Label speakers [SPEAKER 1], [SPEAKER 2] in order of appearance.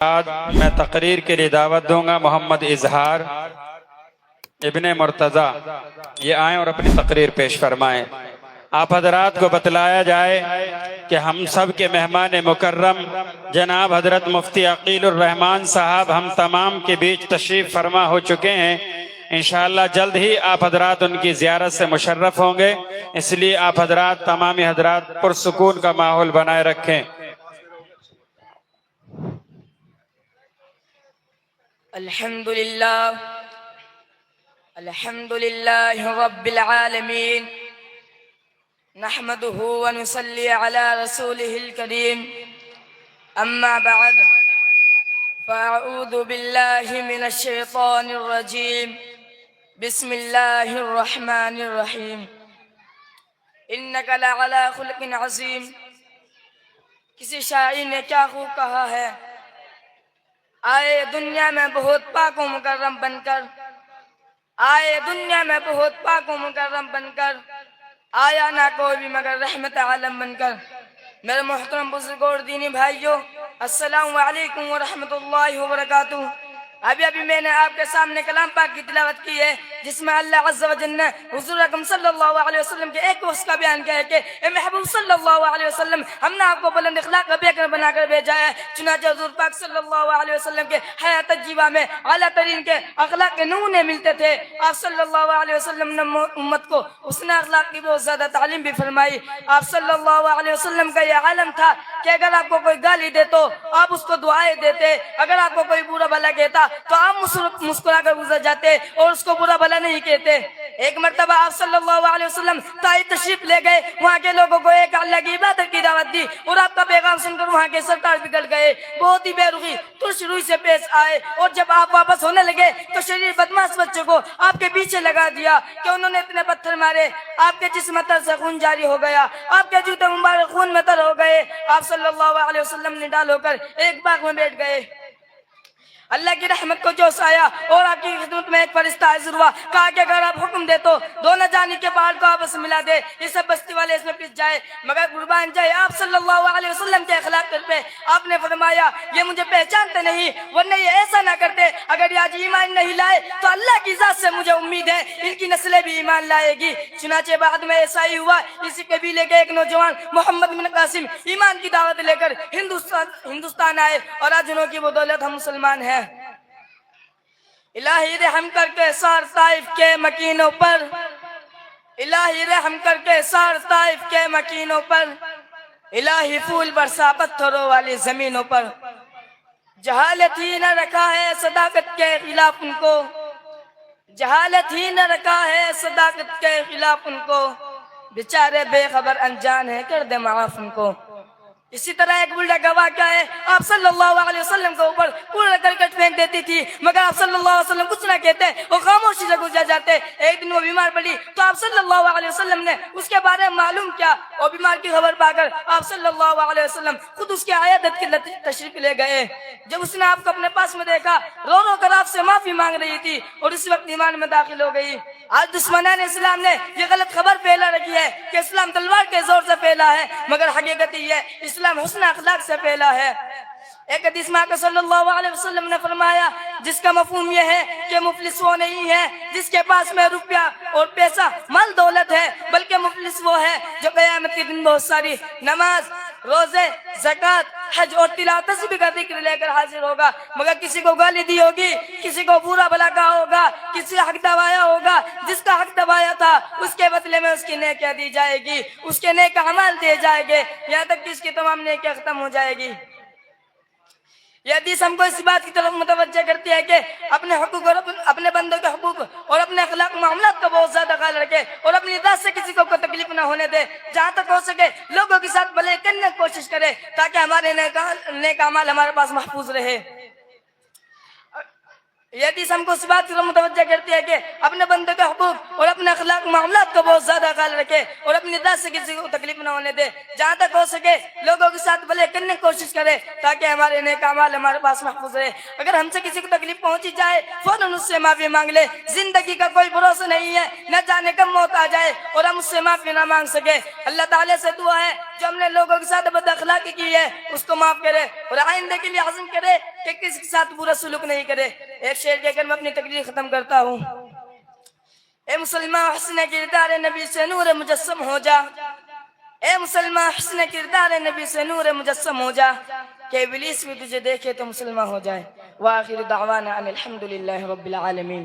[SPEAKER 1] بعد میں تقریر کے لیے دعوت دوں گا محمد اظہار ابن مرتضی، یہ آئیں اور اپنی تقریر پیش فرمائیں۔ آپ حضرات کو بتلایا جائے کہ ہم سب کے مہمان مکرم جناب حضرت مفتی عقیل الرحمان صاحب ہم تمام کے بیچ تشریف فرما ہو چکے ہیں۔ انشاءاللہ جلد ہی آپ حضرات ان کی زیارت سے مشرف ہوں گے، اس لیے آپ حضرات تمامی حضرات پرسکون کا ماحول بنائے رکھیں۔
[SPEAKER 2] الحمد لله رب العالمين، نحمده ونصلي على رسوله الكريم، أما بعد فأعوذ بالله من الشيطان الرجيم، بسم الله الرحمن الرحيم، إنك لعلى خلق عظيم۔ کسی شاعر نے کیا خوب کہا ہے، آئے دنیا میں بہت پاک و مکرم بن کر، آئے دنیا میں بہت پاک و مکرم بن کر، آیا نہ کوئی بھی مگر رحمت عالم بن کر۔ میرے محترم بزرگوں اور دینی بھائیوں، السلام علیکم ورحمت اللہ وبرکاتہ۔ ابھی میں نے آپ کے سامنے کلام پاک کی تلاوت کی ہے، جس میں اللہ عز و جل نے حضور اکرم صلی اللہ علیہ وسلم کے ایک وصف کا بیان کیا ہے کہ اے محبوب صلی اللہ علیہ وسلم، ہم نے آپ کو بلند اخلاق کا بیکر بنا کر بھیجا ہے۔ چنانچہ حضور پاک صلی اللہ علیہ وسلم کے حیات طیبہ میں اعلیٰ ترین کے اخلاق کے نمونے ملتے تھے۔ آپ صلی اللہ علیہ وسلم نے امت کو حسن اخلاق کی بہت زیادہ تعلیم بھی فرمائی۔ آپ صلی اللہ علیہ وسلم کا یہ عالم تھا کہ اگر آپ کو کوئی گالی دے تو آپ اس کو دعائیں دیتے، اگر آپ کو کوئی برا بھلا کہتا تو آپ مسکرا کر گزر جاتے اور اس کو برا بھلا نہیں کہتے۔ ایک مرتبہ آپ صلی اللہ علیہ وسلم طائف تشریف لے گئے، وہاں کے لوگوں کو ایک اللہ کی عبادت کی دعوت دی اور آپ کا پیغام سن کر وہاں کے سردار بگڑ گئے، بہت ہی بے رخی ترش روئی سے پیش آئے، اور جب آپ واپس ہونے لگے تو شریر بدماش بچوں کو آپ کے پیچھے لگا دیا کہ انہوں نے اتنے پتھر مارے، آپ کے جسم تر سے خون جاری ہو گیا، آپ کے جوتے مبارک خون میں تر ہو گئے۔ آپ صلی اللہ علیہ وسلم نے ڈال ہو کر ایک باغ میں بیٹھ گئے۔ اللہ کی رحمت کو جوش آیا اور آپ کی خدمت میں ایک فرشتہ حاضر ہوا، کہا کہ اگر آپ حکم دے تو دونوں جانی کے پہاڑ کو آپس میں ملا دے، یہ سب بستی والے اس میں پس جائے مگر قربان جائے آپ صلی اللہ علیہ وسلم کے اخلاق پہ۔ آپ نے فرمایا یہ مجھے پہچانتے نہیں، ورنہ یہ ایسا نہ کرتے، اگر یہ آج ایمان نہیں لائے تو اللہ کی ذات سے مجھے امید ہے ان کی نسلیں بھی ایمان لائے گی۔ چنانچہ بعد میں ایسا ہی ہوا، اسی قبیلے کے ایک نوجوان محمد بن قاسم ایمان کی دعوت لے کر ہندوستان آئے اور آج انہوں کی بدولت ہم مسلمان ہیں۔ الہی رحم کر کے سار طائف کے مکینوں پر، الہی رحم کر کے سار طائف کے مکینوں پر، الہی پھول برسا پتھروں والی زمینوں پر۔ جہالت ہی نہ رکھا ہے صداقت کے خلاف ان کو، جہالت ہی نہ رکھا ہے صداقت کے خلاف ان کو، بیچارے بے خبر انجان ہیں کر دے معاف ان کو۔ اسی طرح ایک بلڈا گواہ کیا ہے، آپ صلی اللہ علیہ وسلم کے اوپر پورا کرکٹ پھینک دیتی تھی مگر آپ صلی اللہ علیہ وسلم کچھ نہ کہتے اور خاموشی سے گزر جاتے۔ ایک دن وہ بیمار پڑی تو آپ صلی اللہ علیہ وسلم نے اس کے بارے میں معلوم کیا اور بیمار کی خبر پا کر آپ صلی اللہ علیہ وسلم خود اس کی عیادت کی تشریف لے گئے۔ جب اس نے آپ کو اپنے پاس میں دیکھا، رو رو کر آپ سے معافی مانگ رہی تھی اور اس وقت ایمان میں داخل ہو گئی۔ آج دشمنان اسلام نے یہ غلط خبر پھیلا رکھی ہے کہ اسلام تلوار کے زور سے پھیلا ہے، مگر حقیقت یہ ہے اسلام حسن اخلاق سے پھیلا ہے۔ ایک حدیث میں آقا صلی اللہ علیہ وسلم نے فرمایا جس کا مفہوم یہ ہے کہ مفلس وہ نہیں ہے جس کے پاس میں روپیہ اور پیسہ مال دولت ہے، بلکہ مفلس وہ ہے جو قیامت کے دن بہت ساری نماز، روزے، زکوٰۃ، حج اور تلاوت تسبیح کا ذکر لے کر حاضر ہوگا، مگر کسی کو گالی دی ہوگی، کسی کو برا بھلا کہا ہوگا، کسی کا حق دبایا ہوگا، جس کا حق دبایا تھا اس کے بدلے میں اس کی نیکیاں دی جائے گی، اس کے نیک اعمال دیے جائیں گے یہاں تک کہ اس کی تمام نیکیاں ختم ہو جائے گی۔ یہ حدیث ہم کو اس بات کی طرف متوجہ کرتی ہے کہ اپنے حقوق اور اپنے بندوں کے حقوق اور اپنے اخلاق معاملات کا بہت زیادہ خیال رکھے اور اپنی ذات سے کسی کو تکلیف نہ ہونے دے، جہاں تک ہو سکے لوگوں کے ساتھ بھلے کرنے کی کوشش کرے تاکہ ہمارے نیک اعمال ہمارے پاس محفوظ رہے۔ یہ حدیث ہم کو اس بات کی طرف متوجہ کرتی ہے کہ اپنے بندے کے حقوق اور اپنے اخلاق معاملات کو بہت زیادہ خیال رکھے اور اپنی ذات سے کسی کو تکلیف نہ ہونے دے. جہاں تک ہو سکے لوگوں کے ساتھ بھلے کرنے کی کوشش کرے تاکہ ہمارے نیک اعمال ہمارے پاس محفوظ رہے. اگر ہم سے کسی کو تکلیف پہنچی جائے فوراً اس سے معافی مانگ لے. زندگی کا کوئی بھروسہ نہیں ہے, نہ جانے کب موت آ جائے اور ہم اس سے معافی نہ مانگ سکے. اللہ تعالیٰ سے دعا ہے جو ہم نے لوگوں کے ساتھ بد اخلاقی کی ہے اس کو معاف کرے اور آئندہ کے لیے عزم کرے کہ کسی کے ساتھ برا سلوک نہیں کرے. ایک شعر کہہ کر میں اپنی تقریر ختم کرتا ہوں. اے مسلمان حسن کردار نبی سے نور مجسم ہو جا, اے مسلمان حسن کردار نبی سے نور مجسم ہو جا, کہ ابلیس بھی تجھے دیکھے تو مسلمان ہو جائے. وآخر دعوانا ان الحمدللہ رب العالمین.